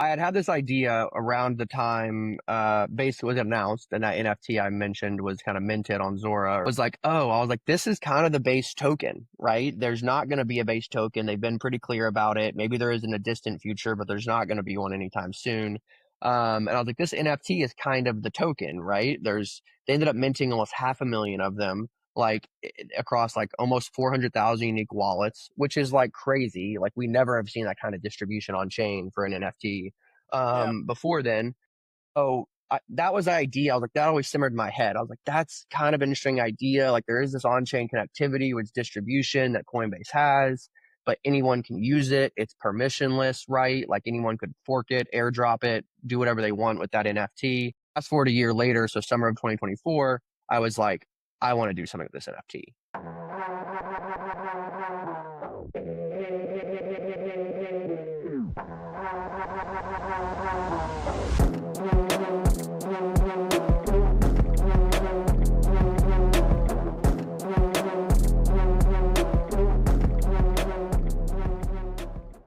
I had this idea around the time basically was announced, and that NFT I mentioned was kind of minted on Zora. It was like, oh, I was like, this is kind of the base token, right? There's not going to be a base token. They've been pretty clear about it. Maybe there is in a distant future, but there's not going to be one anytime soon. And I was like, this NFT is kind of the token, right? They ended up minting almost 500,000 of them, like across like almost 400,000 unique wallets, which is like crazy. Like we never have seen that kind of distribution on chain for an NFT Yeah. before then. Oh, that was the idea. I was like, that always simmered in my head. I was like, that's kind of an interesting idea. Like there is this on-chain connectivity with distribution that Coinbase has, but anyone can use it. It's permissionless, right? Like anyone could fork it, airdrop it, do whatever they want with that NFT. Fast forward a year later, so summer of 2024, I was like, I want to do something with this NFT.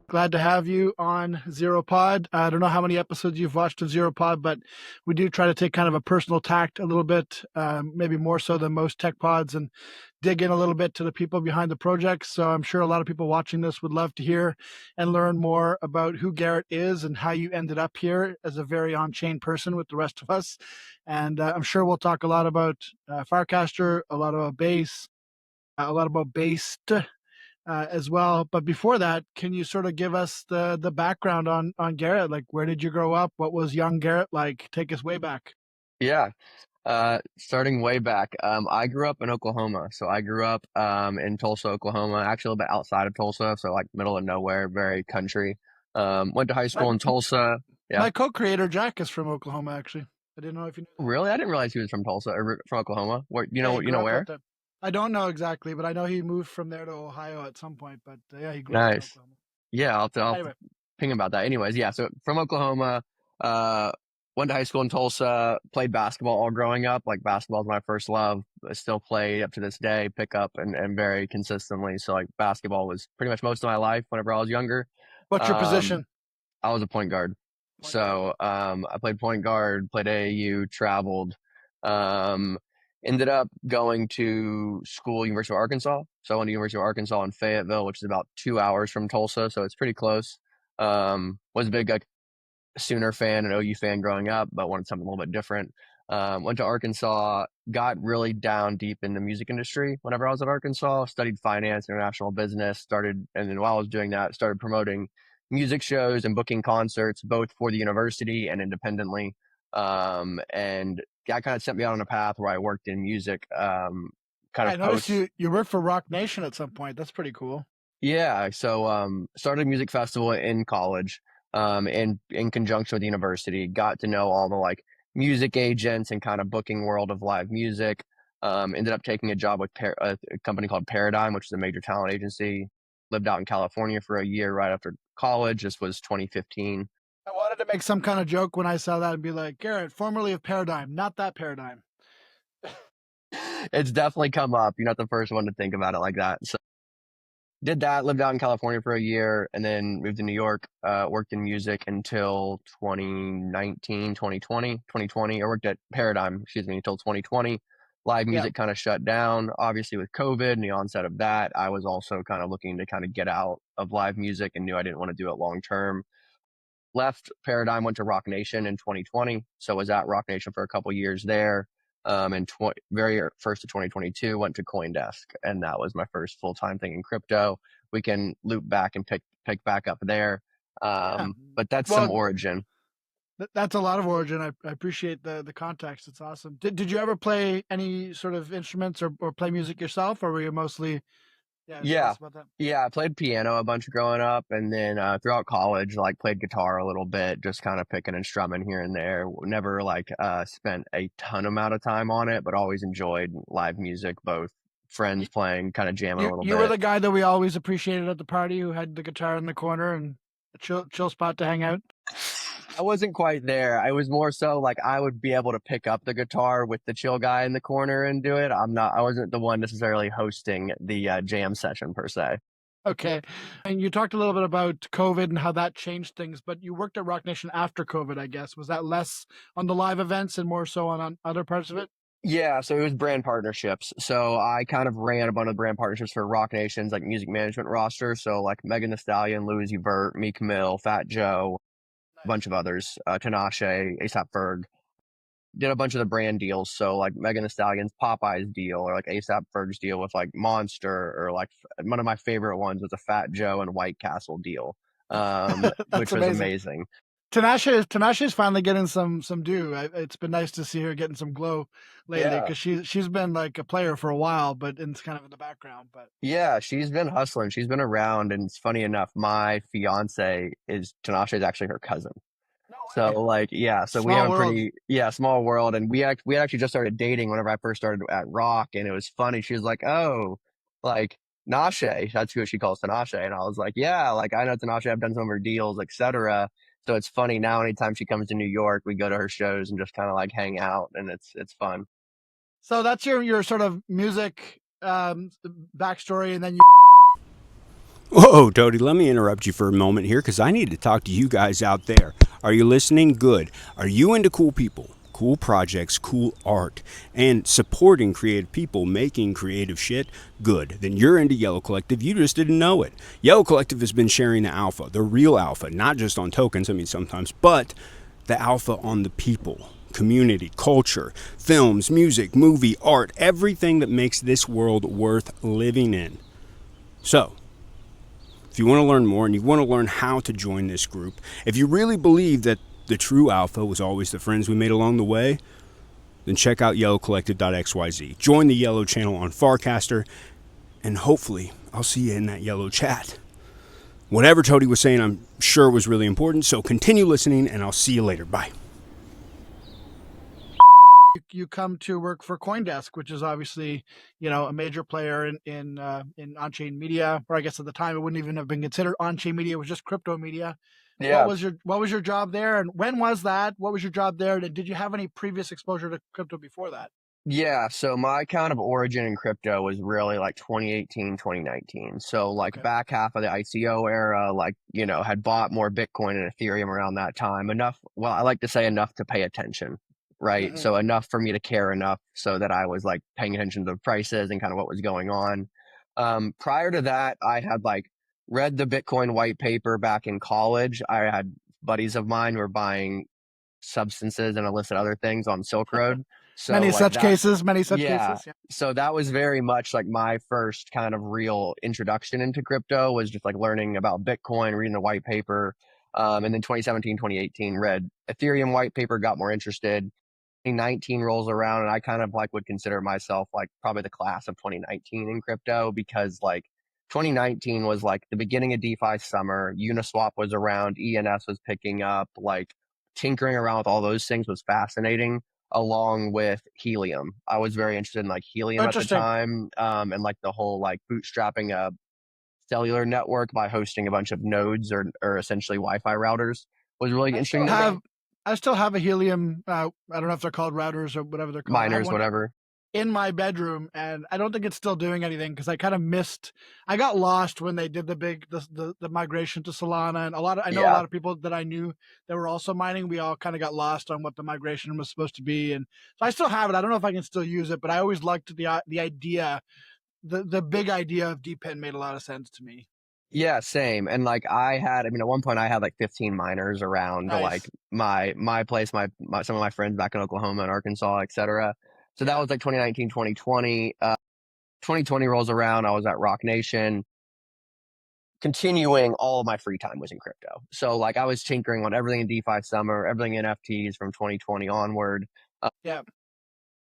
Glad to have you on ZeroPod. I don't know how many episodes you've watched of ZeroPod, but we do try to take kind of a personal tact a little bit, maybe more so than most tech pods, and dig in a little bit to the people behind the project. So I'm sure a lot of people watching this would love to hear and learn more about who Garrett is and how you ended up here as a very on-chain person with the rest of us. And I'm sure we'll talk a lot about Firecaster, a lot about Base, a lot about Based, as well. But before that, can you sort of give us the background on Garrett? Like, where did you grow up? What was young Garrett like? Take us way back. Yeah. Starting way back, I grew up in Oklahoma. So I grew up in Tulsa, Oklahoma, actually a little bit outside of Tulsa, so like middle of nowhere, very country. Went to high school in Tulsa. Yeah. My co-creator Jack is from Oklahoma. Actually, I didn't know if you knew that. Really? I didn't realize he was from Tulsa or from Oklahoma. Where Yeah, he you grew know up where? out there. I don't know exactly, but I know he moved from there to Ohio at some point. But yeah, he grew up in Nice. Oklahoma. Yeah, I'll Anyway, ping about that. Anyways, yeah, so from Oklahoma, uh, went to high school in Tulsa, played basketball all growing up. Like basketball is my first love. I still play up to this day, pick up and very consistently. So like basketball was pretty much most of my life whenever I was younger. what's your Um, position? I was a point guard. Point guard. So I played point guard, played AAU, traveled. Um, Ended up going to school, University of Arkansas. So I went to University of Arkansas in Fayetteville, which is about 2 hours from Tulsa, so it's pretty close. Was a big like Sooner fan and OU fan growing up, but wanted something a little bit different. Went to Arkansas, got really down deep in the music industry whenever I was at Arkansas, studied finance, international business, and then while I was doing that, started promoting music shows and booking concerts, both for the university and independently. And that kind of sent me out on a path where I worked in music, kind I of noticed post. you worked for Roc Nation at some point. That's pretty cool. Yeah. So, started a music festival in college, and in conjunction with the university, got to know all the like music agents and kind of booking world of live music. Ended up taking a job with a company called Paradigm, which is a major talent agency. Lived out in California for a year right after college. This was 2015. I wanted to make some kind of joke when I saw that and be like, Garrett, formerly of Paradigm, not that Paradigm. It's definitely come up. You're not the first one to think about it like that. So did that, lived out in California for a year, and then moved to New York, worked in music until 2019, 2020. I worked at Paradigm, excuse me, until 2020. Live Yeah. music kind of shut down, obviously with COVID and the onset of that. I was also kind of looking to kind of get out of live music and knew I didn't want to do it long term. Left Paradigm, went to Roc Nation in 2020. So was at Roc Nation for a couple years there. And very first of 2022, went to CoinDesk, and that was my first full time thing in crypto. We can loop back and pick back up there. Yeah. But that's Well, some origin. that's a lot of origin. I appreciate the context. It's awesome. Did you ever play any sort of instruments or play music yourself, or were you mostly? Yeah. Tell Yeah. us about that. Yeah, I played piano a bunch growing up, and then throughout college, like played guitar a little bit, just kind of picking and strumming here and there. Never like spent a ton amount of time on it, but always enjoyed live music, both friends playing, kind of jamming a little You were bit. the guy that we always appreciated at the party who had the guitar in the corner and a chill spot to hang out. I wasn't quite there. I was more so like I would be able to pick up the guitar with the chill guy in the corner and do it. I wasn't the one necessarily hosting the jam session per se. Okay. And you talked a little bit about COVID and how that changed things, but you worked at Roc Nation after COVID, I guess. Was that less on the live events and more so on other parts of it? Yeah, so it was brand partnerships. So I kind of ran a bunch of brand partnerships for Roc Nation's like music management roster. So like Megan Thee Stallion, Louis Vert, Meek Mill, Fat Joe, a bunch Nice. of others, Tinashe, ASAP Ferg. Did a bunch of the brand deals. So like Megan Thee Stallion's Popeyes deal, or like ASAP Ferg's deal with like Monster, or like one of my favorite ones was a Fat Joe and White Castle deal, That's which was amazing. amazing. Tinashe is finally getting some due. It's been nice to see her getting some glow lately Yeah. because she's been like a player for a while, but it's kind of in the background. But Yeah, she's been hustling. She's been around, and it's funny enough, my fiance is Tinashe is actually her cousin. no So way. like, yeah, so we have Small a world. pretty, small world. And we had actually just started dating whenever I first started at Rock, and it was funny. She was like, "Oh, like Nashe," that's who she calls Tinashe. And I was like, "Yeah, like I know Tinashe, I've done some of her deals, etc." So it's funny now. Anytime she comes to New York, we go to her shows and just kind of like hang out, and it's fun. So that's your sort of music backstory, and then Whoa, Toady, let me interrupt you for a moment here because I need to talk to you guys out there. Are you listening? Good. Are you into cool people, cool projects, cool art, and supporting creative people making creative shit? Good. Then you're into Yellow Collective. You just didn't know it. Yellow Collective has been sharing the alpha, the real alpha, not just on tokens, I mean, sometimes, but the alpha on the people. Community, culture, films, music, movie, art, everything that makes this world worth living in. So, if you want to learn more and you want to learn how to join this group, if you really believe that the true alpha was always the friends we made along the way, then check out yellowcollective.xyz. Join the Yellow channel on Farcaster, and hopefully I'll see you in that Yellow chat. Whatever Toady was saying, I'm sure was really important, so continue listening, and I'll see you later. Bye. you come to work for CoinDesk, which is obviously a major player in on-chain media, or I guess at the time it wouldn't even have been considered on-chain media; it was just crypto media. Yeah, What was your job there, and when was that? What was your job there? And did you have any previous exposure to crypto before that? yeah. So my kind of origin in crypto was really like 2018, 2019. So like Okay. back half of the ICO era, like, had bought more Bitcoin and Ethereum around that time. Enough, well, I like to say enough to pay attention, right? Hmm. So enough for me to care enough so that I was like paying attention to the prices and kind of what was going on. Prior to that, I had like read the Bitcoin white paper back in college. I had buddies of mine who were buying substances and illicit other things on Silk Road. So like that, Many such yeah. cases. Yeah. So that was very much like my first kind of real introduction into crypto, was just like learning about Bitcoin, reading the white paper. And then 2017, 2018, read Ethereum white paper, got more interested. 2019 rolls around, and I kind of like would consider myself like probably the class of 2019 in crypto, because like 2019 was like the beginning of DeFi summer. Uniswap was around, ENS was picking up, like tinkering around with all those things was fascinating, along with Helium. I was very interested in like Helium at the Interesting. time, and like the whole like bootstrapping a cellular network by hosting a bunch of nodes, or essentially Wi-Fi routers, was really I interesting still to me. have I still have a Helium. I don't know if they're called routers or whatever they're called. I have Miners, one whatever. in my bedroom, and I don't think it's still doing anything because I kind of missed. I got lost when they did the migration to Solana, and I know a Yeah. lot of people that I knew that were also mining. We all kind of got lost on what the migration was supposed to be, and so I still have it. I don't know if I can still use it, but I always liked the idea. The big idea of DPIN made a lot of sense to me. Yeah, same. And like I mean, at one point I had like 15 miners around like Nice. my place, my some of my friends back in Oklahoma and Arkansas, etc. So that Yeah. was like 2019, 2020. 2020 rolls around, I was at Roc Nation. Continuing, all of my free time was in crypto. So like I was tinkering on everything in DeFi summer, everything in NFTs from 2020 onward. Yeah.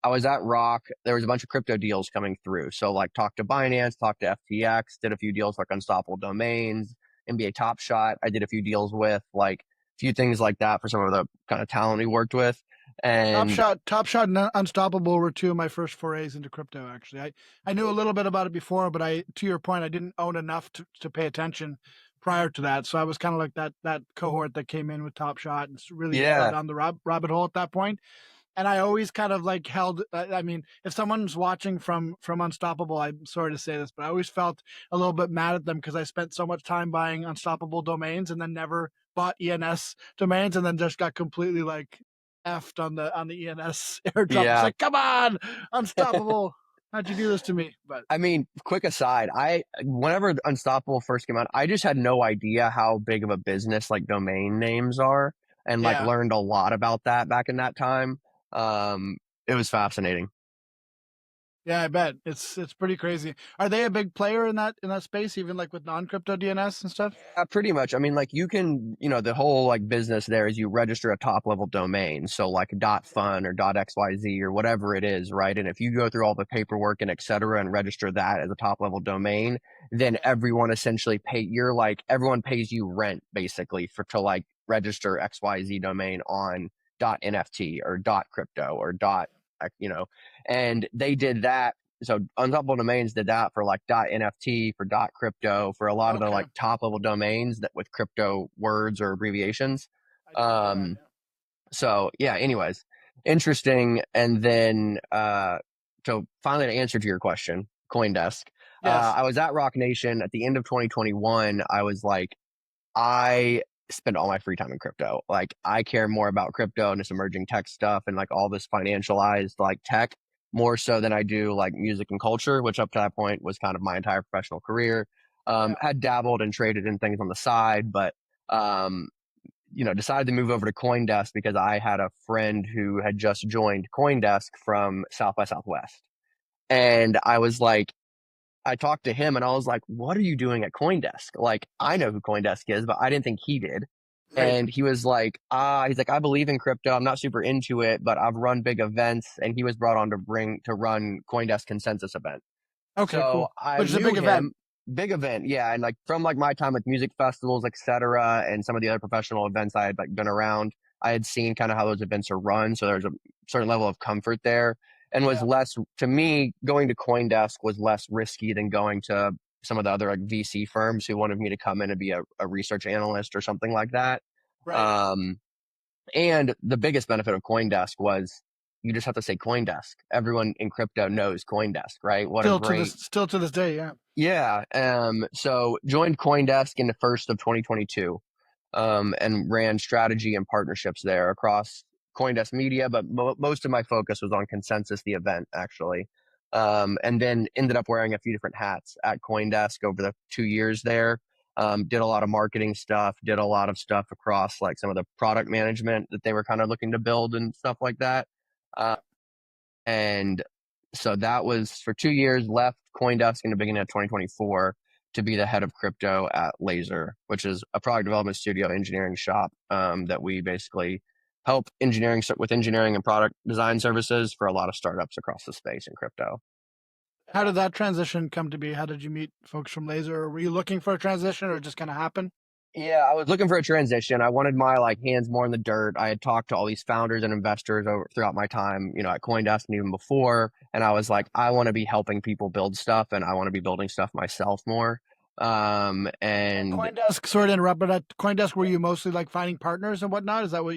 I was at Rock. There was a bunch of crypto deals coming through. So like talked to Binance, talked to FTX, did a few deals like Unstoppable Domains, NBA Top Shot. I did a few deals with like a few things like that for some of the kind of talent we worked with. And Top Shot, and Unstoppable were two of my first forays into crypto. Actually, I knew a little bit about it before, but to your point, I didn't own enough to pay attention prior to that. So I was kind of like that cohort that came in with Top Shot and really fell yeah, down the rabbit hole at that point. And I always kind of like held. I mean, if someone's watching from Unstoppable, I'm sorry to say this, but I always felt a little bit mad at them because I spent so much time buying Unstoppable domains and then never bought ENS domains, and then just got completely like effed on the ENS airdrop. It's Yeah. like, come on, Unstoppable, how'd you do this to me? But I mean, quick aside, whenever Unstoppable first came out, I just had no idea how big of a business like domain names are, and like yeah, learned a lot about that back in that time. Um, it was fascinating. yeah, I bet it's pretty crazy. Are they a big player in that space, even like with non crypto DNS and stuff? Yeah, pretty much. I mean, like you can, the whole like business there is you register a top level domain. So like .fun or .xyz or whatever it is, right? And if you go through all the paperwork and et cetera and register that as a top level domain, then everyone essentially everyone pays you rent basically to like register XYZ domain on .nft or .crypto or and they did that. So Unstoppable Domains did that for like .nft, for .crypto, for a lot of the Okay, like top level domains that with crypto words or abbreviations. I didn't know that. Um, so yeah, anyways, interesting. And then so finally to answer to your question, CoinDesk. Yes, I was at Roc Nation at the end of 2021. I was like, I spend all my free time in crypto. Like I care more about crypto and this emerging tech stuff and like all this financialized like tech more so than I do like music and culture, which up to that point was kind of my entire professional career. yeah, Had dabbled and traded in things on the side, but um, decided to move over to CoinDesk because I had a friend who had just joined CoinDesk from South by Southwest. And I was like, I talked to him and I was like, what are you doing at CoinDesk? Like, I know who CoinDesk is, but I didn't think he did. right. And he was like, he's like, I believe in crypto. I'm not super into it, but I've run big events. And he was brought on to run CoinDesk consensus event. Okay, So cool. I Which is a knew big event, him, big event, yeah, and like from like my time with music festivals, etc., and some of the other professional events I had like been around, I had seen kind of how those events are run, so there's a certain level of comfort there, and was yeah, less to me going to CoinDesk was less risky than going to some of the other like VC firms who wanted me to come in and be a research analyst or something like that. right. Um, and the biggest benefit of CoinDesk was you just have to say CoinDesk. Everyone in crypto knows CoinDesk, right? What a great Still to this day, yeah. yeah. So joined CoinDesk in the first of 2022, and ran strategy and partnerships there across CoinDesk Media, but most of my focus was on Consensus, the event actually. And then ended up wearing a few different hats at CoinDesk over the 2 years there. Did a lot of marketing stuff, did a lot of stuff across like some of the product management that they were kind of looking to build and stuff like that. Uh, and so that was for 2 years, left CoinDesk in the beginning of 2024 to be the head of crypto at Laser, which is a product development studio engineering shop that we basically help with engineering and product design services for a lot of startups across the space in crypto. How did that transition come to be? How did you meet folks from Laser? Or were you looking for a transition, or it just kind of happened? Yeah, I was looking for a transition. I wanted my like hands more in the dirt. I had talked to all these founders and investors throughout my time, at CoinDesk and even before, and I was like, I want to be helping people build stuff, and I want to be building stuff myself more. At And CoinDesk, sorry to interrupt, but at CoinDesk, were you mostly like finding partners and whatnot? Is that what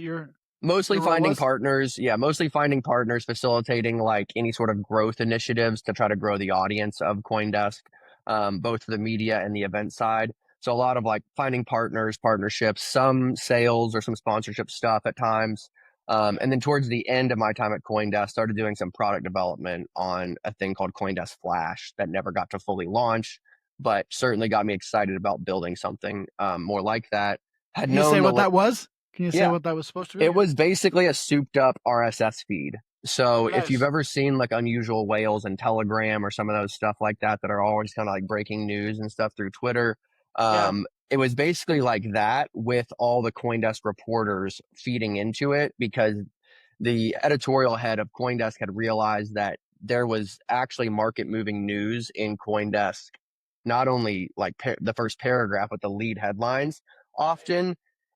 mostly your role finding was? partners. Yeah, mostly finding partners, facilitating like any sort of growth initiatives to try to grow the audience of CoinDesk, both for the media and the event side. So a lot of like finding partners, partnerships, some sales or some sponsorship stuff at times. Yeah. And then towards the end of my time at CoinDesk, started doing some product development on a thing called CoinDesk Flash that never got to fully launch, but certainly got me excited about building something more like that. Had Can you say known what that was? Can you say yeah, what that was supposed to be? it Yeah. was basically a souped up RSS feed. So Oh, if you've nice. ever seen like unusual whales and Telegram or some of those stuff like that are always kind of like breaking news and stuff through Twitter, Yeah. it was basically like that with all the CoinDesk reporters feeding into it because the editorial head of CoinDesk had realized that there was actually market moving news in CoinDesk, not only like the first paragraph, but the lead headlines often.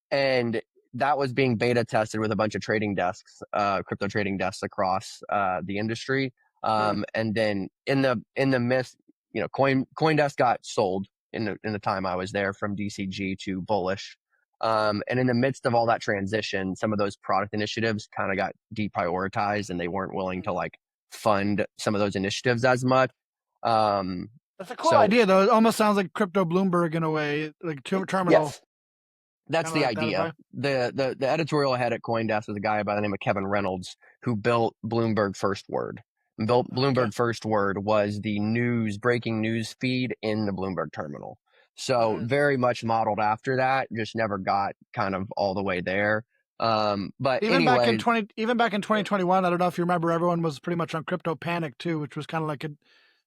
And that was being beta tested with a bunch of trading desks, crypto trading desks across the industry. Sure. And then in the midst, CoinDesk got sold in the time I was there from DCG to Bullish. And in the midst of all that transition, some of those product initiatives kind of got deprioritized and they weren't willing to like fund some of those initiatives as much. Um, That's a cool so idea, though. It almost sounds like crypto Bloomberg in a way, like terminal, yes, that's kind of the like that idea. vibe. The editorial head at CoinDesk was a guy by the name of Kevin Reynolds who built Bloomberg First Word. Built Okay. Bloomberg First Word was the breaking news feed in the Bloomberg terminal. So Mm. very much modeled after that, just never got kind of all the way there. But anyways, Even back in 2021, I don't know if you remember, everyone was pretty much on crypto panic too, which was kind of like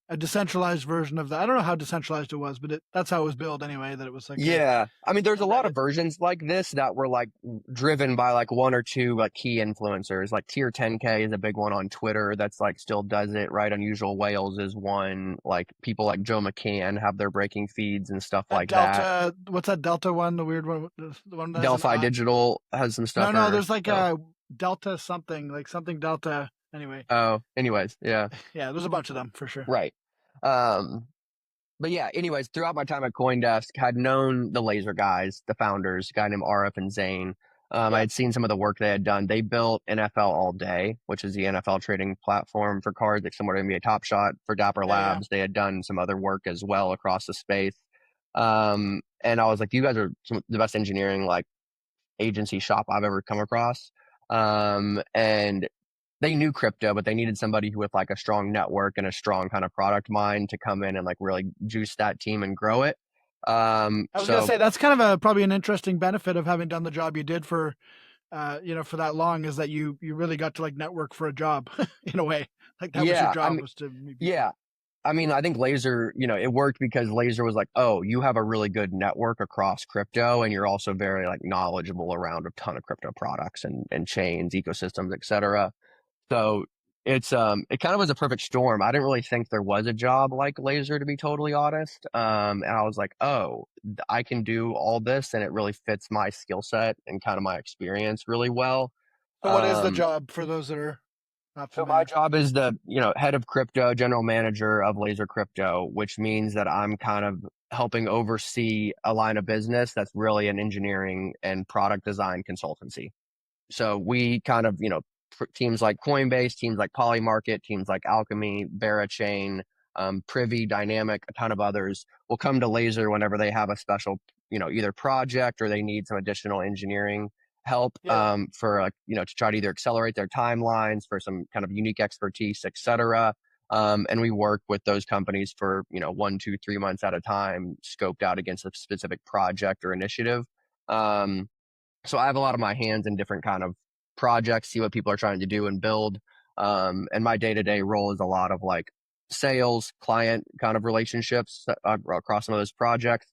a decentralized version of that. I don't know how decentralized it was, but that's how it was built anyway. That it was like yeah, I mean, there's a lot of embedded. versions like this that were like driven by like one or two like key influencers. Like Tier 10K is a big one on Twitter that's like still does it, right? Unusual Whales is one. Like people like Joe McCann have their breaking feeds and stuff That like that. Delta, what's that Delta one? The weird one, the one that has an Delphi I. Digital has some stuff, No, or there's like no? a Delta something, like something Delta. Anyway, Oh, anyways, yeah, yeah, there's a bunch of them for sure. right. Um, But yeah, anyways, throughout my time at CoinDesk, had known the Laser guys, the founders, a guy named Arif and Zane. I Yeah, had seen some of the work they had done. They built NFL All Day, which is the NFL trading platform for cards, like similar to NBA Top Shot for Dapper yeah. Labs. They had done some other work as well across the space. And I was like, you guys are the best engineering like agency shop I've ever come across. And they knew crypto, but they needed somebody with like a strong network and a strong kind of product mind to come in and like really juice that team and grow it. I was gonna So say that's kind of probably an interesting benefit of having done the job you did for, for that long, is that you really got to like network for a job in a way. Like that was your yeah, I job, mean, was to meet people. yeah, I mean, I think Laser, it worked because Laser was like, oh, you have a really good network across crypto, and you're also very like knowledgeable around a ton of crypto products and chains, ecosystems, etc. So it kind of was a perfect storm. I didn't really think there was a job like Laser, to be totally honest. And I was like, oh, I can do all this, and it really fits my skill set and kind of my experience really well. So, what is the Um, job for those that are not so my familiar? job is the, head of crypto, general manager of Laser Crypto, which means that I'm kind of helping oversee a line of business that's really an engineering and product design consultancy. So we kind of, teams like Coinbase, teams like Polymarket, teams like Alchemy, Berachain, Privy, Dynamic, a ton of others will come to Laser whenever they have a special, either project or they need some additional engineering help Yeah. for like, to try to either accelerate their timelines for some kind of unique expertise, etc. And we work with those companies for 1, 2, 3 months at a time, scoped out against a specific project or initiative. Um, so I have a lot of my hands in different kind of projects, see what people are trying to do and build. And my day-to-day role is a lot of like sales, client kind of relationships across some of those projects.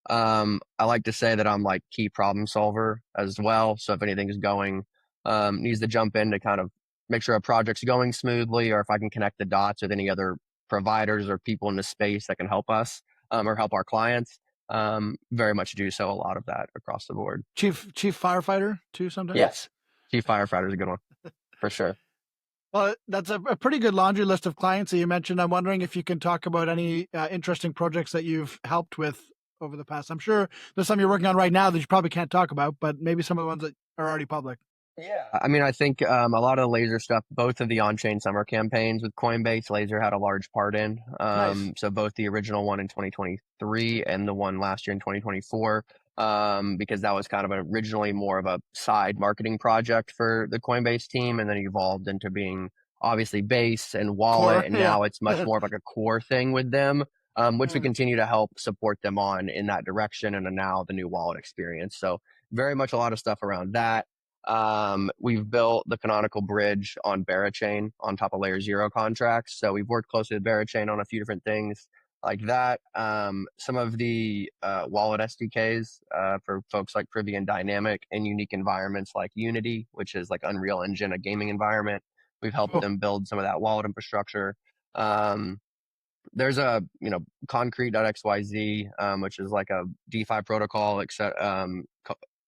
I like to say that I'm like key problem solver as well. So if anything is going, needs to jump in to kind of make sure a project's going smoothly, or if I can connect the dots with any other providers or people in the space that can help us, or help our clients, very much do so, a lot of that across the board. Chief firefighter too sometimes. Yes. Chief firefighter is a good one for sure. Well, that's a pretty good laundry list of clients that you mentioned. I'm wondering if you can talk about any interesting projects that you've helped with over the past. I'm sure there's some you're working on right now that you probably can't talk about, but maybe some of the ones that are already public. Yeah. I mean, I think a lot of the Laser stuff, both of the on-chain summer campaigns with Coinbase, Laser had a large part in. Nice. So both the original one in 2023 and the one last year in 2024, because that was kind of originally more of a side marketing project for the Coinbase team, and then evolved into being obviously base and wallet, Core. and Yeah. now it's much more of like a core thing with them, which we continue to help support them on in that direction, and now the new wallet experience. So very much a lot of stuff around that. We've built the canonical bridge on Berachain on top of layer 0 contracts. So we've worked closely with Berachain on a few different things like that. Some of the wallet SDKs for folks like Privy and Dynamic in unique environments like Unity, which is like Unreal Engine, a gaming environment. We've helped Cool. them build some of that wallet infrastructure. There's a concrete.xyz, which is like a DeFi protocol, except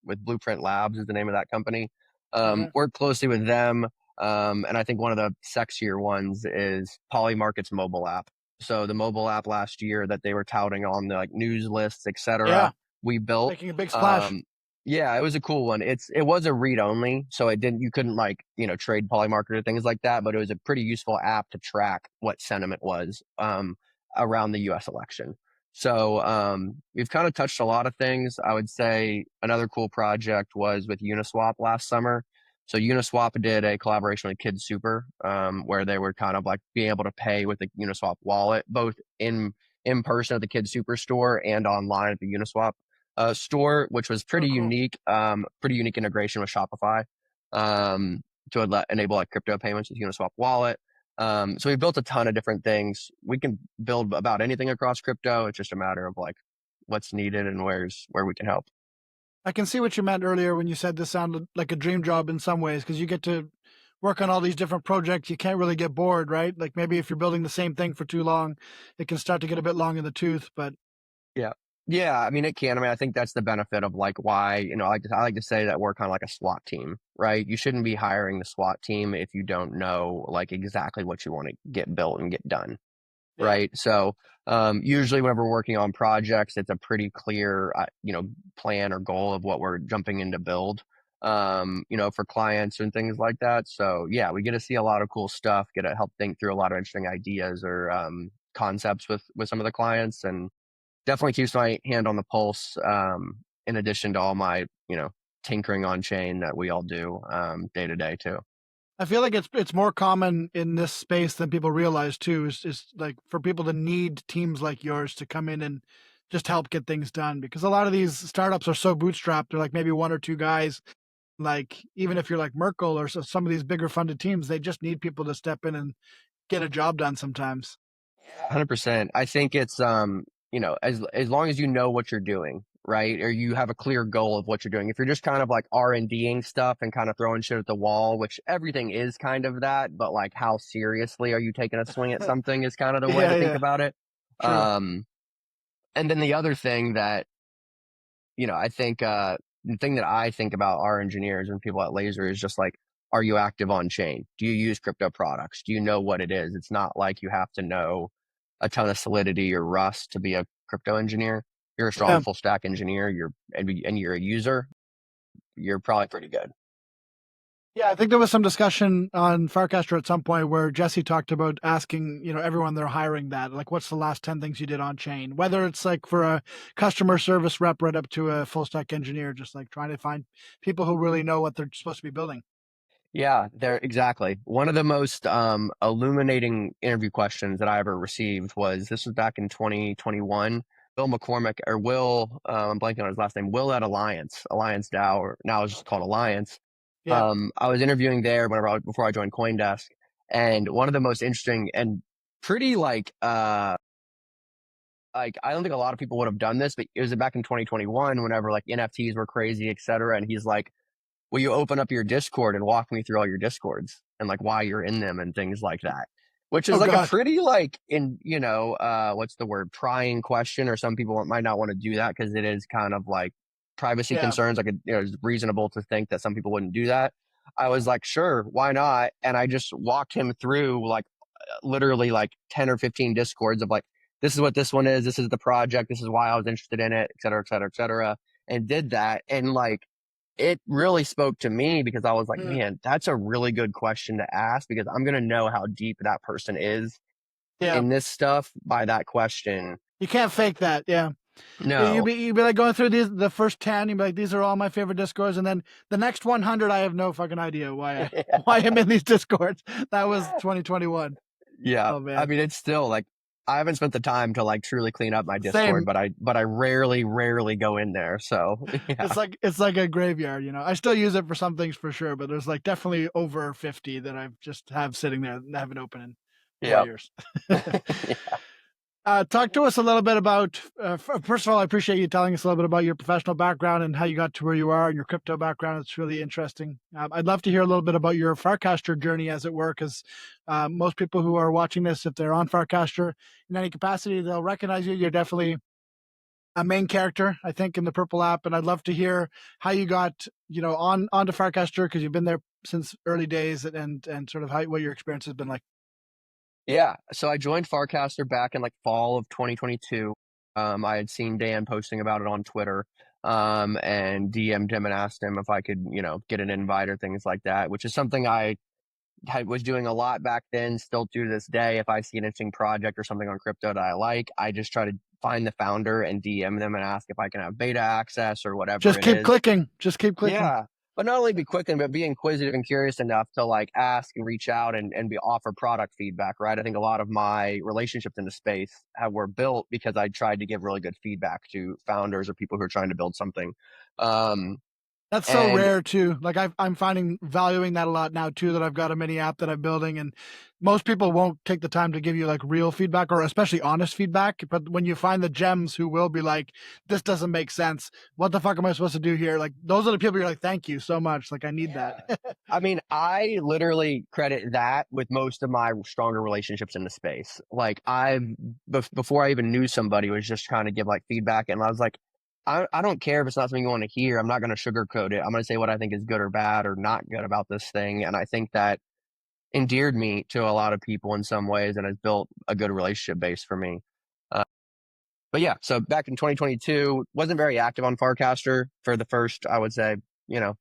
with Blueprint Labs is the name of that company. Okay. Work closely with them. And I think one of the sexier ones is Polymarket's mobile app. So the mobile app last year that they were touting on the like news lists, Yeah. etc. We built. Making a big Um, splash. Yeah, it was a cool one. It was a read only, so you couldn't like, trade polymarket or things like that, but it was a pretty useful app to track what sentiment was around the US election. So we've kind of touched a lot of things. I would say another cool project was with Uniswap last summer. So Uniswap did a collaboration with Kid Super, where they were kind of like being able to pay with the Uniswap wallet, both in person at the Kid Super store and online at the Uniswap store, which was Oh, pretty cool. unique. Pretty unique integration with Shopify to enable like crypto payments with Uniswap Wallet. So we built a ton of different things. We can build about anything across crypto. It's just a matter of like what's needed and where we can help. I can see what you meant earlier when you said this sounded like a dream job in some ways, because you get to work on all these different projects. You can't really get bored, right? Like maybe if you're building the same thing for too long, it can start to get a bit long in the tooth. But Yeah. Yeah, I mean it can. I mean, I think that's the benefit of like why, I like to say that we're kind of like a SWAT team, right? You shouldn't be hiring the SWAT team if you don't know like exactly what you want to get built and get done. yeah, Right? So usually whenever we're working on projects, it's a pretty clear, plan or goal of what we're jumping in to build, for clients and things like that. So yeah, we get to see a lot of cool stuff, get to help think through a lot of interesting ideas or concepts with some of the clients, and definitely keeps my hand on the pulse. In addition to all my, tinkering on chain that we all do day to day too. I feel like it's more common in this space than people realize too. Is like for people to need teams like yours to come in and just help get things done, because a lot of these startups are so bootstrapped. They're like maybe one or two guys. Like even if you're like Merkle or some of these bigger funded teams, they just need people to step in and get a job done sometimes. 100%. I think it's as long as you know what you're doing, right? Or you have a clear goal of what you're doing. If you're just kind of like R&Ding stuff and kind of throwing shit at the wall, which everything is kind of that, but like how seriously are you taking a swing at something is kind of the way Yeah, to think yeah, about it. true. Um and then the other thing that, I think the thing that I think about our engineers and people at Laser is just like, are you active on chain? Do you use crypto products? Do you know what it is? It's not like you have to know a ton of Solidity or Rust to be a crypto engineer. You're a strong Yeah. full stack engineer. And you're a user. You're probably pretty good. Yeah, I think there was some discussion on Farcaster at some point where Jesse talked about asking, everyone they're hiring that, like, what's the last 10 things you did on chain? Whether it's like for a customer service rep right up to a full stack engineer, just like trying to find people who really know what they're supposed to be building. Yeah, there exactly. One of the most illuminating interview questions that I ever received was this was back in 2021. Bill McCormick or Will, I'm blanking on his last name. Will at Alliance DAO, or now it's just called Alliance. Yeah. I was interviewing there before I joined CoinDesk, and one of the most interesting and pretty like I don't think a lot of people would have done this, but it was back in 2021 whenever like NFTs were crazy, et cetera. And he's like, will you open up your Discord and walk me through all your Discords and like why you're in them and things like that? Which is Oh like a God. pretty like what's the word, prying question, or some people might not want to do that because it is kind of like privacy Yeah. concerns. Like it's reasonable to think that some people wouldn't do that. I was like, sure, why not? And I just walked him through like literally like 10 or 15 Discords of like, this is what this one is, this is the project, this is why I was interested in it, et cetera, et cetera, et cetera, and did that. And like, it really spoke to me because I was like, Mm. man, that's a really good question to ask because I'm going to know how deep that person is Yeah. in this stuff by that question. You can't fake that. Yeah. You'd No. be like going through the first 10, you'd be like, these are all my favorite Discords. And then the next 100, I have no fucking idea why I'm in these Discords. That was 2021. Yeah. Oh I man. mean, it's still like, I haven't spent the time to like truly clean up my Discord, Same. but I rarely go in there. So yeah. It's like a graveyard, I still use it for some things for sure, but there's like definitely over 50 that I've just have sitting there and haven't opened in 4 Yeah. years. Talk to us a little bit about, first of all, I appreciate you telling us a little bit about your professional background and how you got to where you are and your crypto background. It's really interesting. I'd love to hear a little bit about your Farcaster journey, as it were, because most people who are watching this, if they're on Farcaster in any capacity, they'll recognize you. You're definitely a main character, I think, in the Purple app. And I'd love to hear how you got, onto Farcaster, because you've been there since early days, and sort of what your experience has been like. Yeah. So I joined Farcaster back in like fall of 2022. I had seen Dan posting about it on Twitter. and DM'd him and asked him if I could, get an invite or things like that, which is something I was doing a lot back then, still do to this day. If I see an interesting project or something on crypto that I like, I just try to find the founder and DM them and ask if I can have beta access or whatever Just it keep is. clicking. Just keep clicking. Yeah. But not only be quick, but be inquisitive and curious enough to like ask and reach out and be offer product feedback, right? I think a lot of my relationships in the space were built because I tried to give really good feedback to founders or people who are trying to build something. Um, That's so and rare too. Like I'm finding valuing that a lot now too, that I've got a mini app that I'm building, and most people won't take the time to give you like real feedback or especially honest feedback. But when you find the gems who will be like, this doesn't make sense. What the fuck am I supposed to do here? Like those are the people you're like, thank you so much. Like I need that. I mean, I literally credit that with most of my stronger relationships in the space. Like before I even knew somebody, was just trying to give like feedback, and I was like, I don't care if it's not something you want to hear. I'm not going to sugarcoat it. I'm going to say what I think is good or bad or not good about this thing. And I think that endeared me to a lot of people in some ways and has built a good relationship base for me. Uh, but yeah, so back in 2022, wasn't very active on Farcaster for the first, I would say,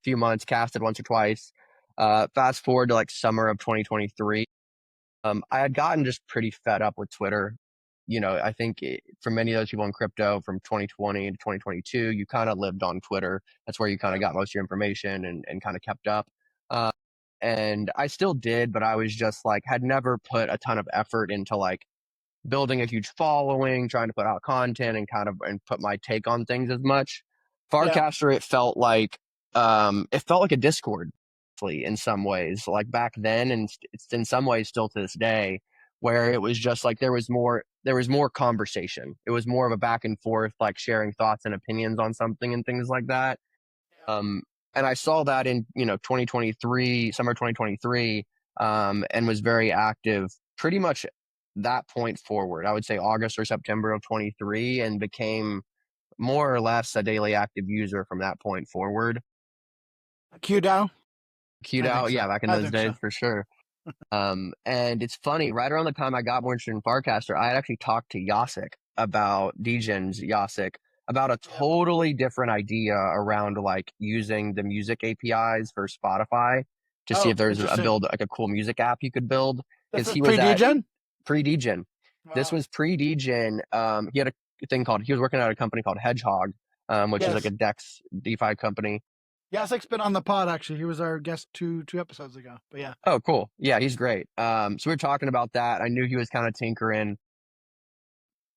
few months, casted once or twice. Fast forward to like summer of 2023. I had gotten just pretty fed up with Twitter. I think for many of those people in crypto from 2020 to 2022, you kind of lived on Twitter. That's where you kind of got most of your information and kind of kept up. Uh, and I still did, but I was just like, had never put a ton of effort into like building a huge following, trying to put out content and and put my take on things as much. Yeah. Farcaster, it felt like a Discord in some ways, like back then, and it's in some ways still to this day, where it was just like there was more conversation. It was more of a back and forth, like sharing thoughts and opinions on something and things like that. Um, and I saw that in 2023, summer 2023, and was very active pretty much that point forward. I would say August or September of 23, and became more or less a daily active user from that point forward. Q down. Queued I think out, so. yeah, back in I those think so. days for sure. And it's funny, right around the time I got more interested in Farcaster, I had actually talked to Degen's Yasik, about a totally different idea around like using the music APIs for Spotify to see Oh, if there's interesting. like a cool music app you could build. This Because is he was at pre-degen. pre-Degen. This Wow. was pre-Degen. He had a thing called, he was working at a company called Hedgehog, which is like a Yes. DEX DeFi company. Yasek's been on the pod actually. He was our guest two episodes ago. But yeah. Oh, cool. Yeah, he's great. So we were talking about that. I knew he was kind of tinkering.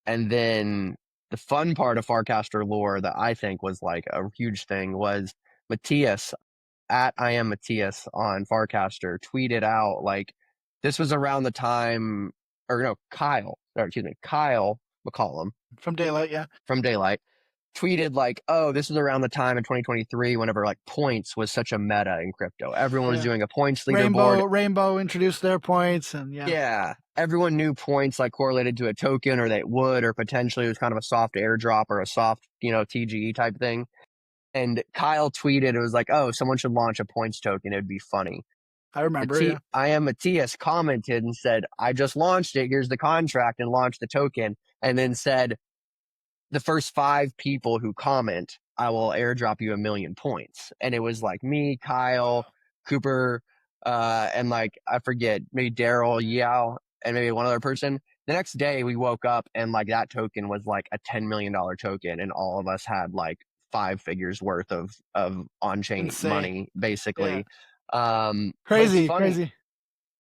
And then the fun part of Farcaster lore that I think was like a huge thing was Matthias at I am Matthias on Farcaster tweeted out like this was around the time, or no, Kyle McCollum From Daylight, yeah. from Daylight tweeted like, oh, this was around the time in 2023 whenever like points was such a meta in crypto. Everyone was Yeah. doing a points leaderboard. Rainbow introduced their points, and yeah. Yeah, everyone knew points like correlated to a token, or they would, or potentially it was kind of a soft airdrop or a soft, TGE type thing. And Kyle tweeted, it was like, oh, someone should launch a points token. It'd be funny. I remember, yeah. I am Matthias commented and said, I just launched it. Here's the contract, and launched the token. And then said, the first 5 people who comment, I will airdrop you 1,000,000 points. And it was like me, Kyle, Cooper, and like, I forget, maybe Daryl, Yao, and maybe one other person. The next day we woke up and like that token was like a $10 million token, and all of us had like 5 figures worth of on-chain Insane. money, Yeah. basically. But it's Crazy, funny. crazy.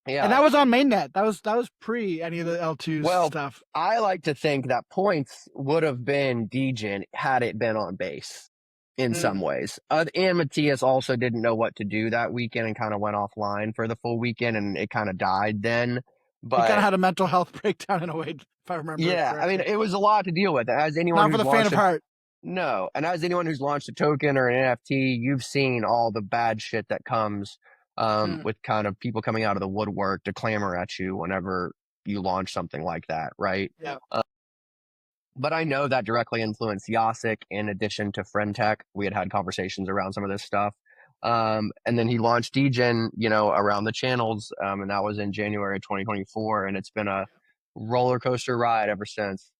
Yeah. And that was on mainnet. That was pre any of the L2 Well, stuff. I like to think that points would have been Degen had it been on base in some ways. And Matthias also didn't know what to do that weekend and kind of went offline for the full weekend, and it kind of died then. He kind of But had a mental health breakdown in a way, if I remember yeah, I correctly. mean, it was a lot to deal with. As anyone Not for who's the faint of launched heart. no, and as anyone who's launched a token or an NFT, you've seen all the bad shit that comes with kind of people coming out of the woodwork to clamor at you whenever you launch something like that, right? Yeah. But I know that directly influenced Yasik in addition to Friendtech. We had conversations around some of this stuff. And then he launched Degen, around the channels. And that was in January 2024. And it's been a roller coaster ride ever since.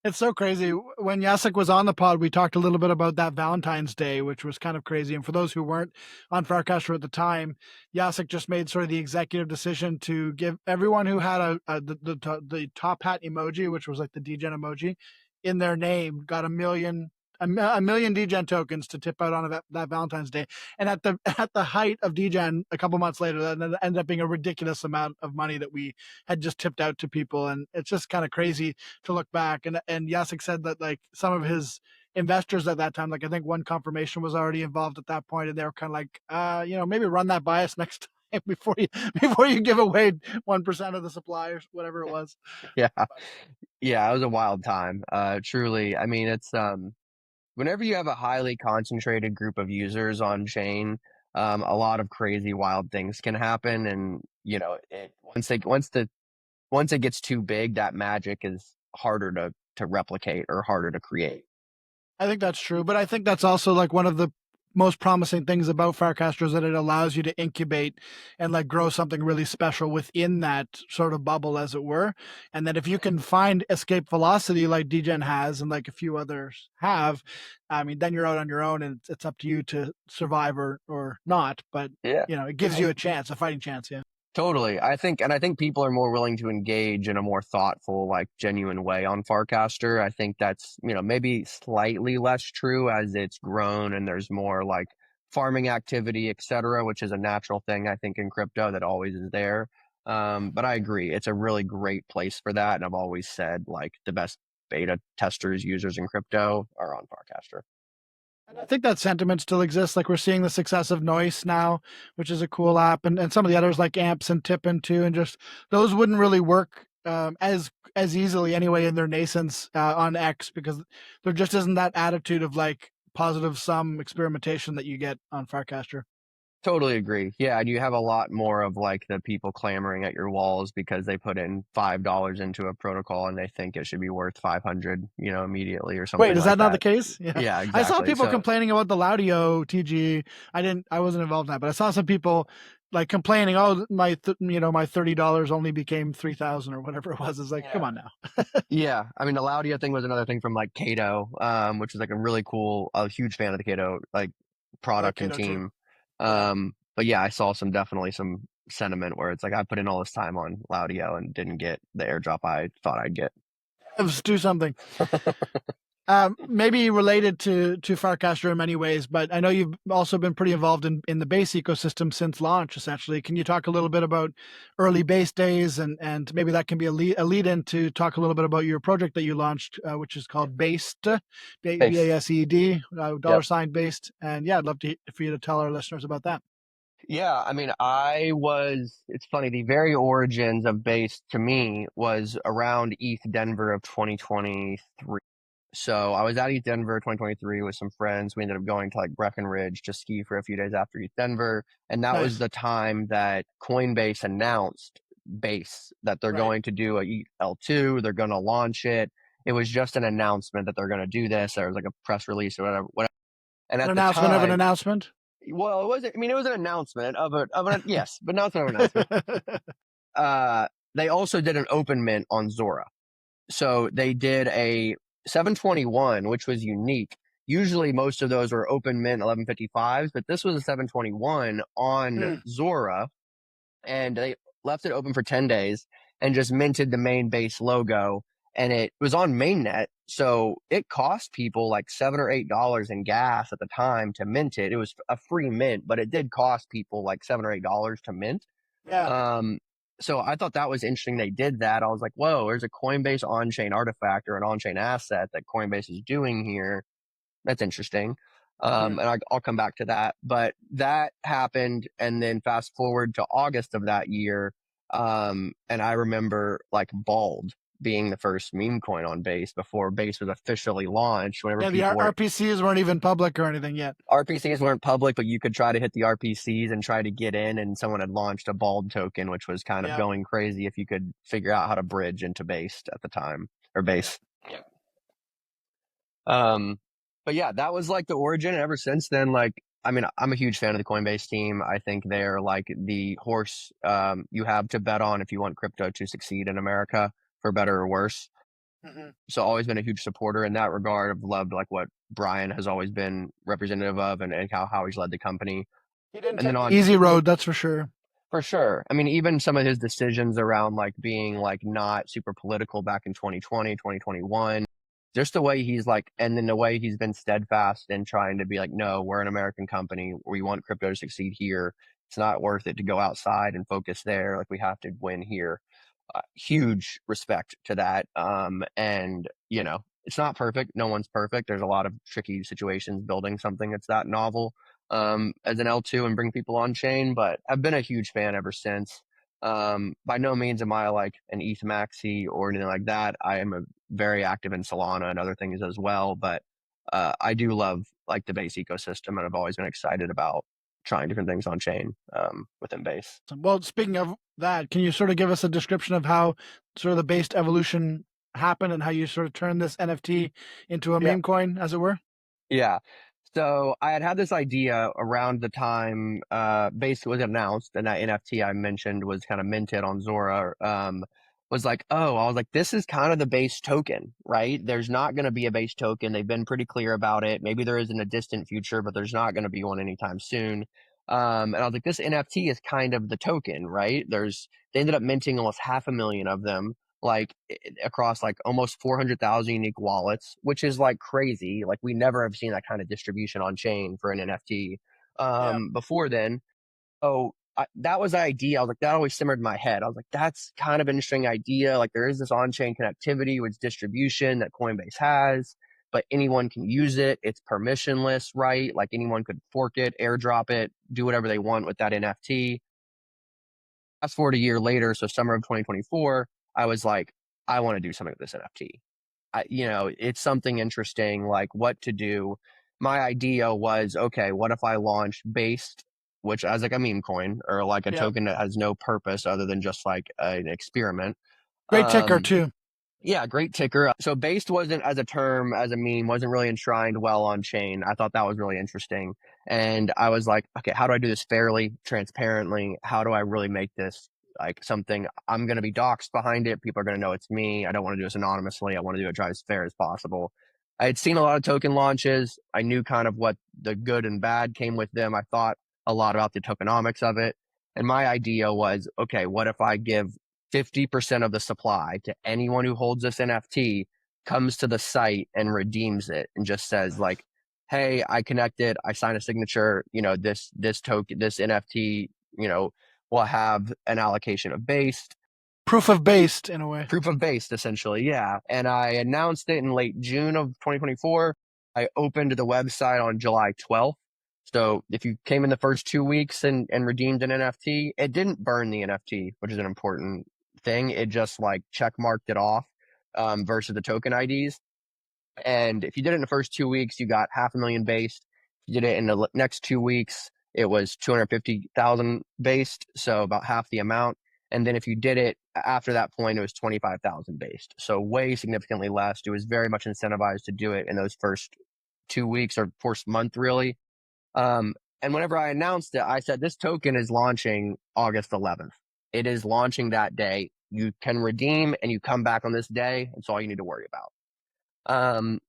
It's so crazy. When Jacek was on the pod, we talked a little bit about that Valentine's Day, which was kind of crazy. And for those who weren't on Farcaster at the time, Jacek just made sort of the executive decision to give everyone who had the top hat emoji, which was like the degen emoji, in their name, got a million degen tokens to tip out on that Valentine's Day. And at the height of degen, a couple months later, that ended up being a ridiculous amount of money that we had just tipped out to people. And it's just kind of crazy to look back. And Jacek said that like some of his investors at that time, like I think one confirmation was already involved at that point, and they were kind of like, maybe run that by us next time before you give away 1% of the supply or whatever it was. Yeah. Yeah, it was a wild time. Truly. I mean, it's whenever you have a highly concentrated group of users on chain, a lot of crazy wild things can happen. And once it gets too big, that magic is harder to replicate or harder to create. I think that's true, but I think that's also like one of the most promising things about Farcaster is that it allows you to incubate and like grow something really special within that sort of bubble, as it were. And that if you can find escape velocity like Degen has and like a few others have, I mean, then you're out on your own, and it's up to you to survive or not. But Yeah. it gives you a fighting chance. Yeah. Totally. I think people are more willing to engage in a more thoughtful, like genuine way on Farcaster. I think that's, maybe slightly less true as it's grown and there's more like farming activity, et cetera, which is a natural thing, I think, in crypto that always is there. But I agree. It's a really great place for that. And I've always said like the best beta testers, users in crypto are on Farcaster. I think that sentiment still exists. Like we're seeing the success of Noise now, which is a cool app, and some of the others like Amps and Tippin too, and just those wouldn't really work as easily anyway in their nascence on X, because there just isn't that attitude of like positive sum experimentation that you get on Farcaster. Totally agree. Yeah, and you have a lot more of like the people clamoring at your walls because they put in $5 into a protocol and they think it should be worth 500, immediately or something Wait, is like that not the that. case? Yeah. Yeah, I saw exactly. people So complaining about the Laudio TG. I wasn't involved in that, but I saw some people like complaining, oh, my $30 only became 3,000 or whatever it was. It's like, come on now. yeah, I mean the Laudio thing was another thing from like Kato, which is like a really cool, a huge fan of the Kato like I like product and Kato too. team. Yeah. But yeah, I saw definitely some sentiment where it's like I put in all this time on Laudio and didn't get the airdrop I thought I'd get. Let's do something. Maybe related to Farcaster in many ways, but I know you've also been pretty involved in the base ecosystem since launch, essentially. Can you talk a little bit about early base days, and maybe that can be a lead in to talk a little bit about your project that you launched, which is called Based, Thanks. BASED, Yep. $ based. And yeah, I'd love for you to tell our listeners about that. Yeah, I mean, it's funny, the very origins of Base to me was around ETH Denver of 2023. So I was at ETH Denver 2023 with some friends. We ended up going to like Breckenridge to ski for a few days after ETH Denver. And that was Nice. the time that Coinbase announced Base, that they're Right. going to do a L2, they're going to launch it. It was just an announcement that they're going to do this. There was like a press release or whatever. And An at the announcement of an time, announcement. well, it was an announcement of an yes, but announcement of an announcement. They also did an open mint on Zora. So they did a 721, which was unique. Usually most of those were open mint 1155s, but this was a 721 on Zora, and they left it open for 10 days and just minted the main base logo. And it was on mainnet, so it cost people like $7 or $8 in gas at the time to mint it. It was a free mint, but it did cost people like $7 or $8 to mint. Yeah. So I thought that was interesting. They did that. I was like, whoa, there's a Coinbase on-chain artifact or an on-chain asset that Coinbase is doing here. That's interesting. And I'll come back to that. But that happened. And then fast forward to August of that year. And I remember like Bald being the first meme coin on Base before Base was officially launched. Whenever Yeah, the people were RPCs weren't even public or anything yet. RPCs weren't public, but you could try to hit the RPCs and try to get in, and someone had launched a Bald token, which was kind of going crazy if you could figure out how to bridge into Based at the time, or Base. Yeah. But yeah, that was like the origin. And ever since then, like, I mean, I'm a huge fan of the Coinbase team. I think they're like the horse you have to bet on if you want crypto to succeed in America, for better or worse. So always been a huge supporter in that regard. I've loved like what Brian has always been representative of and how he's led the company. He didn't And then take the on easy road, that's for sure. For sure. I mean, even some of his decisions around like being like not super political back in 2020, 2021, just the way he's like, and then the way he's been steadfast in trying to be like, no, we're an American company. We want crypto to succeed here. It's not worth it to go outside and focus there. Like we have to win here. Huge respect to that. And you know, it's not perfect. No one's perfect. There's a lot of tricky situations building something that's that novel as an L2 and bring people on chain, but I've been a huge fan ever since. By no means am I like an ETH maxi or anything like that. I am very active in Solana and other things as well, but I do love like the base ecosystem, and I've always been excited about trying different things on chain within base. Well, speaking of that, can you sort of give us a description of how sort of the based evolution happened and how you sort of turned this NFT into a Yeah. meme coin, as it were? Yeah. So I had this idea around the time Base was announced, and that NFT I mentioned was kind of minted on Zora. Was like, oh, I was like, this is kind of the Base token, right? There's not going to be a Base token. They've been pretty clear about it. Maybe there is in a distant future, but there's not going to be one anytime soon. And I was like, this NFT is kind of the token, right? They ended up minting almost 500,000 of them like across like almost 400,000 unique wallets, which is like crazy. Like we never have seen that kind of distribution on chain for an NFT before then. Oh, that was the idea. I was like, that always simmered in my head. I was like, that's kind of an interesting idea. Like there is this on-chain connectivity with distribution that Coinbase has, but anyone can use it. It's permissionless, right? Like anyone could fork it, airdrop it, do whatever they want with that NFT. Fast forward a year later, so summer of 2024, I was like, I want to do something with this NFT. It's something interesting, like what to do. My idea was, okay, what if I launched Based, which as like a meme coin or like a token that has no purpose other than just like an experiment. Great ticker too. Yeah, great ticker. So Based wasn't as a term, as a meme, wasn't really enshrined well on chain. I thought that was really interesting. And I was like, okay, how do I do this fairly, transparently? How do I really make this like something I'm going to be doxxed behind it? People are going to know it's me. I don't want to do this anonymously. I want to do it try as fair as possible. I had seen a lot of token launches. I knew kind of what the good and bad came with them. I thought a lot about the tokenomics of it. And my idea was, okay, what if I give 50% of the supply to anyone who holds this NFT, comes to the site and redeems it and just says like, hey, I connected, I signed a signature, this token, this NFT, will have an allocation of Based. Proof of based in a way. Proof of Based, essentially, yeah. And I announced it in late June of 2024. I opened the website on July 12th. So if you came in the first 2 weeks and redeemed an NFT, it didn't burn the NFT, which is an important thing. It just like check marked it off versus the token IDs. And if you did it in the first 2 weeks, you got 500,000 Based. If you did it in the next 2 weeks, it was 250,000 Based, so about half the amount. And then if you did it after that point, it was 25,000 Based. So way significantly less. It was very much incentivized to do it in those first 2 weeks or first month, really. And whenever I announced it, I said, this token is launching August 11th. It is launching that day. You can redeem and you come back on this day. That's all you need to worry about.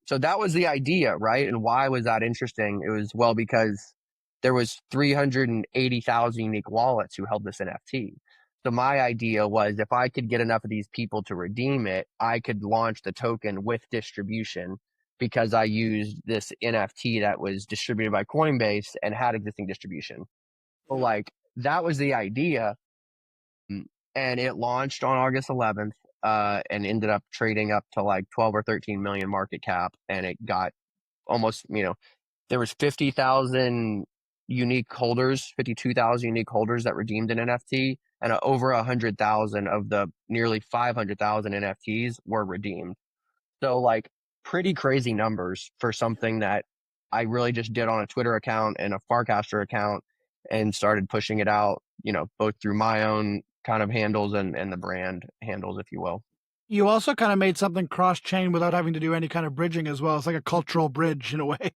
So that was the idea, right? And why was that interesting? It was, well, because there was 380,000 unique wallets who held this NFT. So my idea was if I could get enough of these people to redeem it, I could launch the token with distribution because I used this NFT that was distributed by Coinbase and had existing distribution. So like that was the idea. And it launched on August 11th. And ended up trading up to like 12 or 13 million market cap. And it got almost, there was 50,000 unique holders, 52,000 unique holders that redeemed an NFT, and over 100,000 of the nearly 500,000 NFTs were redeemed. So like pretty crazy numbers for something that I really just did on a Twitter account and a Farcaster account and started pushing it out, both through my own kind of handles and the brand handles, if you will. You also kind of made something cross-chain without having to do any kind of bridging as well. It's like a cultural bridge in a way.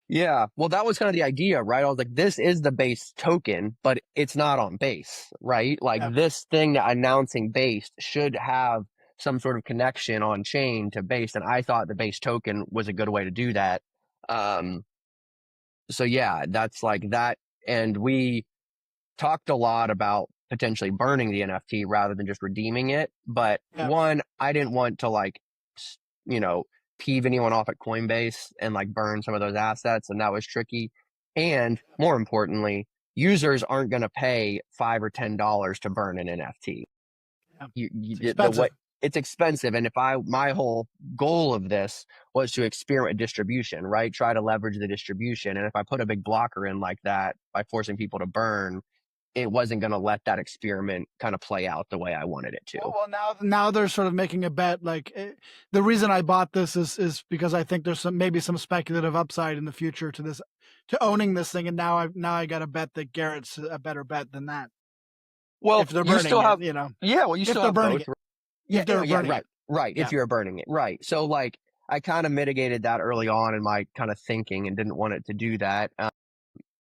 Yeah, well, that was kind of the idea, right? I was like, this is the Base token, but it's not on Base, right? Like this thing that announcing Base should have some sort of connection on chain to Base, and I thought the Base token was a good way to do that. So yeah, that's like that. And we talked a lot about potentially burning the NFT rather than just redeeming it. But one, I didn't want to like, you know, peeve anyone off at Coinbase and like burn some of those assets. And that was tricky. And more importantly, users aren't going to pay $5 or $10 to burn an NFT. It's expensive. It's expensive. And my whole goal of this was to experiment with distribution, right? Try to leverage the distribution. And if I put a big blocker in like that by forcing people to burn, it wasn't going to let that experiment kind of play out the way I wanted it to. Well, now they're sort of making a bet. Like the reason I bought this is because I think there's maybe some speculative upside in the future to this, to owning this thing. And now I got to bet that Garrett's a better bet than that. Well, if they're burning it, you know. Yeah, well, you still have both. If they're burning it. Right. If you're burning it, right. So like, I kind of mitigated that early on in my kind of thinking and didn't want it to do that.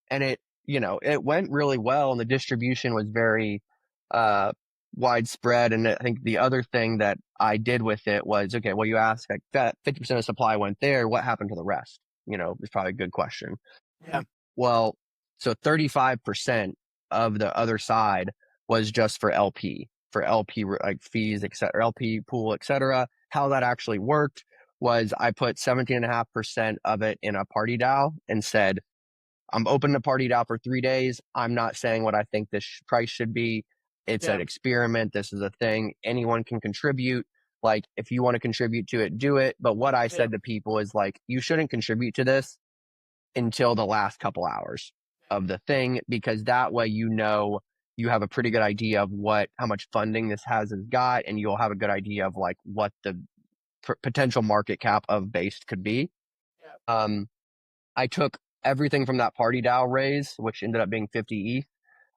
And it, you know, it went really well, and the distribution was very widespread. And I think the other thing that I did with it was, okay, well, you ask like that 50% of supply went there. What happened to the rest? You know, it's probably a good question. Yeah. Well, so 35% of the other side was just for LP like fees, etc., LP pool, etc. How that actually worked was I put 17.5% of it in a party DAO and said, I'm open to party DAO for 3 days. I'm not saying what I think this price should be. It's an experiment. This is a thing. Anyone can contribute. Like, if you want to contribute to it, do it. But what I said to people is like, you shouldn't contribute to this until the last couple hours of the thing, because that way, you know, you have a pretty good idea of how much funding this has got, and you'll have a good idea of like what the potential market cap of Based could be. I took everything from that party DAO raise, which ended up being 50 ETH,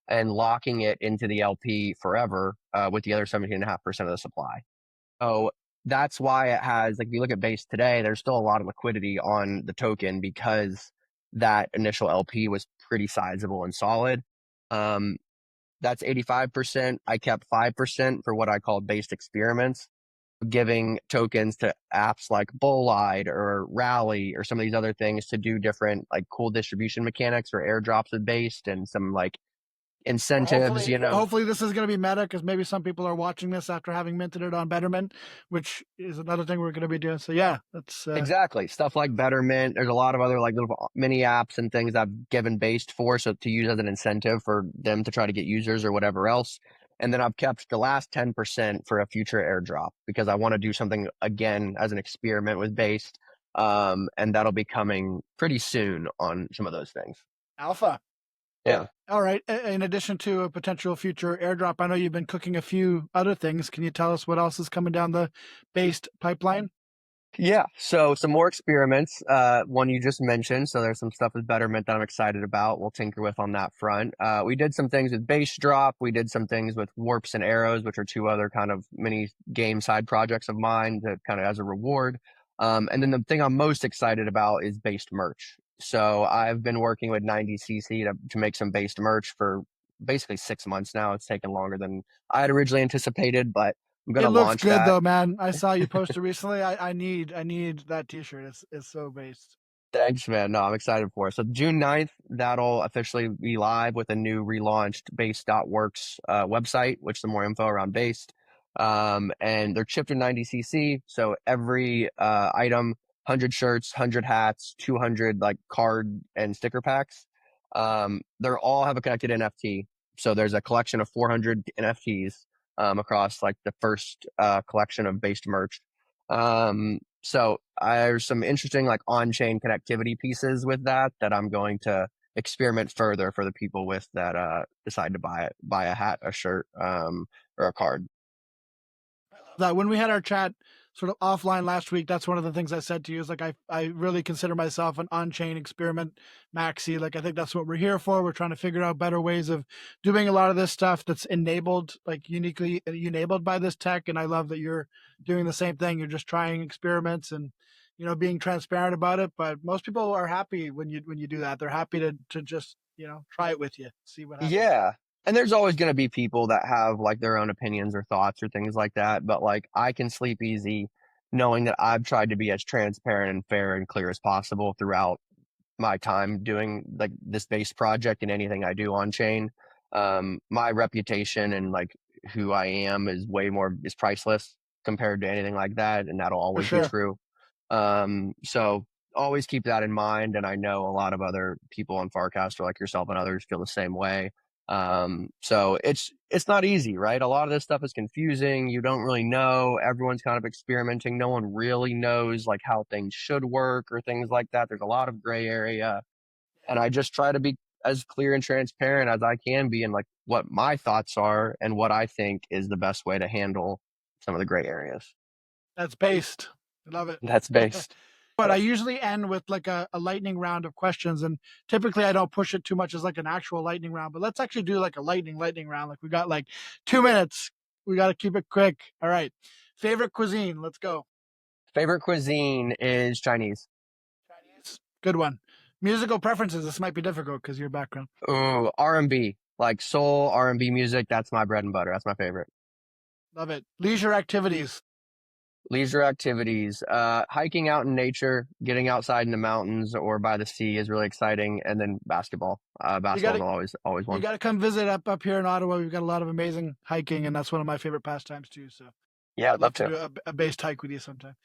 and locking it into the LP forever with the other 17.5% of the supply. So that's why it has, like, if you look at Base today, there's still a lot of liquidity on the token because that initial LP was pretty sizable and solid. That's 85%. I kept 5% for what I call based experiments, giving tokens to apps like Bolide or Rally or some of these other things to do different like cool distribution mechanics or airdrops with Based and some like incentives, Hopefully this is going to be meta, because maybe some people are watching this after having minted it on Betterment, which is another thing we're going to be doing. So yeah, that's exactly stuff like Betterment. There's a lot of other like little mini apps and things I've given Based for, so to use as an incentive for them to try to get users or whatever else. And then I've kept the last 10% for a future airdrop because I want to do something again as an experiment with Based. And that'll be coming pretty soon on some of those things. Alpha. Yeah. All right. In addition to a potential future airdrop, I know you've been cooking a few other things. Can you tell us what else is coming down the Based pipeline? Yeah. So some more experiments. One you just mentioned. So there's some stuff with Betterment that I'm excited about. We'll tinker with on that front. We did some things with Base Drop. We did some things with Warps and Arrows, which are two other kind of mini game side projects of mine that kind of as a reward. And then the thing I'm most excited about is Based merch. So I've been working with 90cc to make some Based merch for basically 6 months now. It's taken longer than I had originally anticipated, but I'm going to launch that. It looks good though, man. I saw you post it recently. I need that t-shirt. It's so Based. Thanks, man. No, I'm excited for it. So June 9th, that'll officially be live with a new relaunched Based.works website, which some more info around Based. And they're chipped in 90cc. So every item, 100 shirts, 100 hats, 200 like card and sticker packs. They're all have a connected NFT. So there's a collection of 400 NFTs across like the first collection of Based merch. So there's some interesting like on-chain connectivity pieces with that I'm going to experiment further for the people with that decide to buy a hat, a shirt, or a card. That when we had our chat sort of offline last week, that's one of the things I said to you is like I really consider myself an on-chain experiment maxi. Like I think that's what we're here for. We're trying to figure out better ways of doing a lot of this stuff that's enabled, like uniquely enabled by this tech. And I love that you're doing the same thing. You're just trying experiments and being transparent about it. But most people are happy when you do that. They're happy to just try it with you, see what happens. Yeah. And there's always going to be people that have like their own opinions or thoughts or things like that. But like I can sleep easy knowing that I've tried to be as transparent and fair and clear as possible throughout my time doing like this base project and anything I do on chain. My reputation and like who I am is priceless compared to anything like that, and that'll For always be sure. true. So always keep that in mind, and I know a lot of other people on Farcaster like yourself and others feel the same way. So it's not easy, right? A lot of this stuff is confusing. You don't really know. Everyone's kind of experimenting. No one really knows like how things should work or things like that. There's a lot of gray area, and I just try to be as clear and transparent as I can be, and like what my thoughts are and what I think is the best way to handle some of the gray areas. That's based. I love it. That's based. But I usually end with like a lightning round of questions, and typically I don't push it too much as like an actual lightning round. But let's actually do like a lightning round. Like we got like 2 minutes. We got to keep it quick. All right. Favorite cuisine. Let's go. Favorite cuisine is Chinese. Chinese. Good one. Musical preferences. This might be difficult because your background. Ooh, R&B, like soul R&B music. That's my bread and butter. That's my favorite. Love it. Leisure activities. Leisure activities, hiking out in nature, getting outside in the mountains or by the sea is really exciting. And then basketball. Basketball is always You one. got to come visit up here in Ottawa. We've got a lot of amazing hiking, and that's one of my favorite pastimes too. So Yeah, I'd I'd love love to to. do a based hike with you sometime.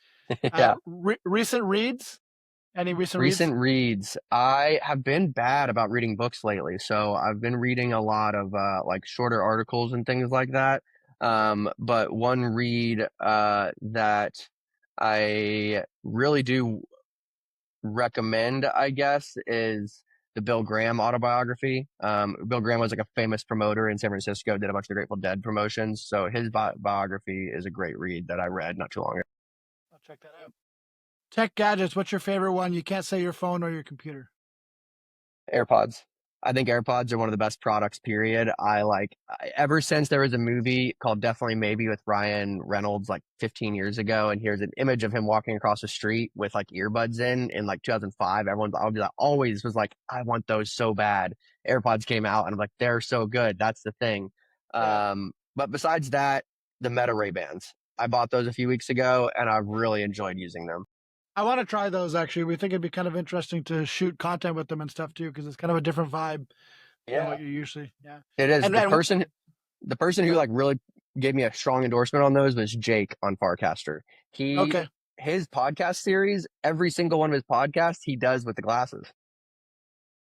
Yeah. Recent reads? Any recent reads? Recent reads. I have been bad about reading books lately, so I've been reading a lot of like shorter articles and things like that. But one read that I really do recommend, I guess, is the Bill Graham autobiography. Bill Graham was like a famous promoter in San Francisco, did a bunch of the Grateful Dead promotions. So his biography is a great read that I read not too long ago. I'll check that out. Tech gadgets. What's your favorite one? You can't say your phone or your computer. AirPods. I think AirPods are one of the best products, period. Ever since there was a movie called Definitely Maybe with Ryan Reynolds like 15 years ago, and here's an image of him walking across the street with like earbuds in like 2005. Always was like, I want those so bad. AirPods came out, and I'm like, they're so good. That's the thing. Yeah. But besides that, the Meta Ray-Bans. I bought those a few weeks ago, and I've really enjoyed using them. I want to try those actually. We think it'd be kind of interesting to shoot content with them and stuff too, because it's kind of a different vibe than what you usually. Yeah. It is. And The person who like really gave me a strong endorsement on those was Jake on Farcaster. Okay. His podcast series, every single one of his podcasts he does with the glasses.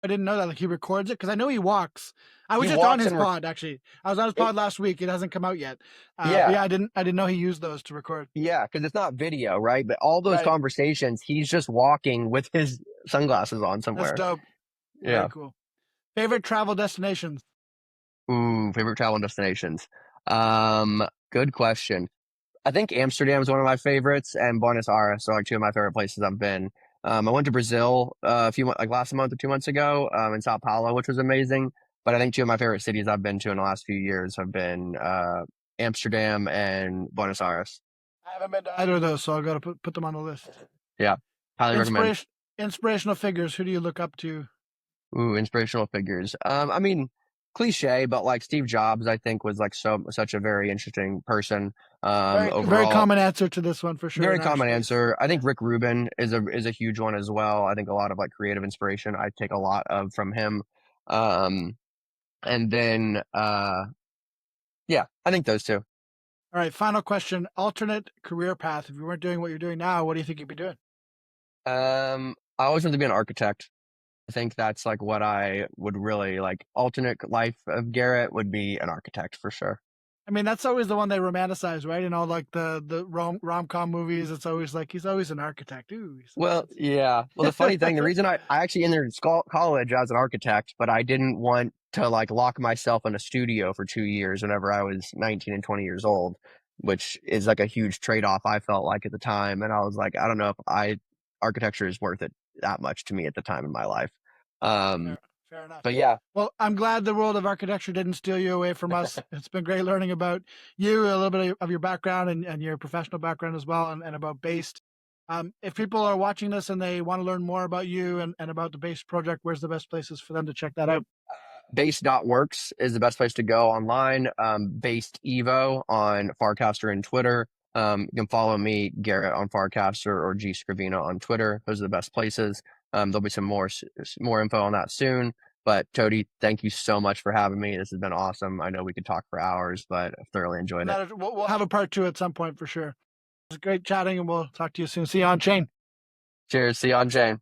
I didn't know that. Like he records it because I know he walks. I was He just on walks his and pod actually. I was on his pod last week. It hasn't come out yet. Yeah. But yeah, I didn't know he used those to record. Yeah, because it's not video, right? But all those Right. conversations, he's just walking with his sunglasses on somewhere. That's dope. Yeah. Very cool. Favorite travel destinations? Ooh, favorite travel destinations. Good question. I think Amsterdam is one of my favorites, and Buenos Aires are like two of my favorite places I've been. I went to Brazil last month or 2 months ago, in Sao Paulo, which was amazing. But I think two of my favorite cities I've been to in the last few years have been Amsterdam and Buenos Aires. I haven't been to either of those, so I've got to put them on the list. Yeah, highly recommend. Inspirational figures. Who do you look up to? Ooh, inspirational figures. I mean, cliche, but like Steve Jobs, I think was like such a very interesting person. Overall, very common answer to this one for sure. Very common answer. I think Rick Rubin is a huge one as well. I think a lot of like creative inspiration I take a lot of from him. And then yeah, I think those two. All right, final question. Alternate career path. If you weren't doing what you're doing now, what do you think you'd be doing? I always wanted to be an architect. I think that's like what I would really like. Alternate life of Garrett would be an architect for sure. I mean, that's always the one they romanticize, right? In all like the rom-com movies, it's always like he's always an architect. Ooh. Well, yeah. Well, the funny thing, the reason I actually entered college as an architect, but I didn't want to like lock myself in a studio for 2 years whenever I was 19 and 20 years old, which is like a huge trade-off I felt like at the time. And I was like, I don't know if architecture is worth it that much to me at the time in my life. Fair enough. But yeah. Well, I'm glad the world of architecture didn't steal you away from us. It's been great learning about you, a little bit of your background and your professional background as well, and about Based. If people are watching this and they want to learn more about you and about the Based project, where's the best places for them to check that out? Base.works is the best place to go online. Based Evo on Farcaster and Twitter. You can follow me, Garrett, on Farcaster, or G Skrovina on Twitter. Those are the best places. There'll be some more info on that soon. But Toady, thank you so much for having me. This has been awesome. I know we could talk for hours, but I thoroughly enjoyed it. We'll have a part 2 at some point for sure. It was great chatting, and we'll talk to you soon. See you on chain. Cheers. See you on chain.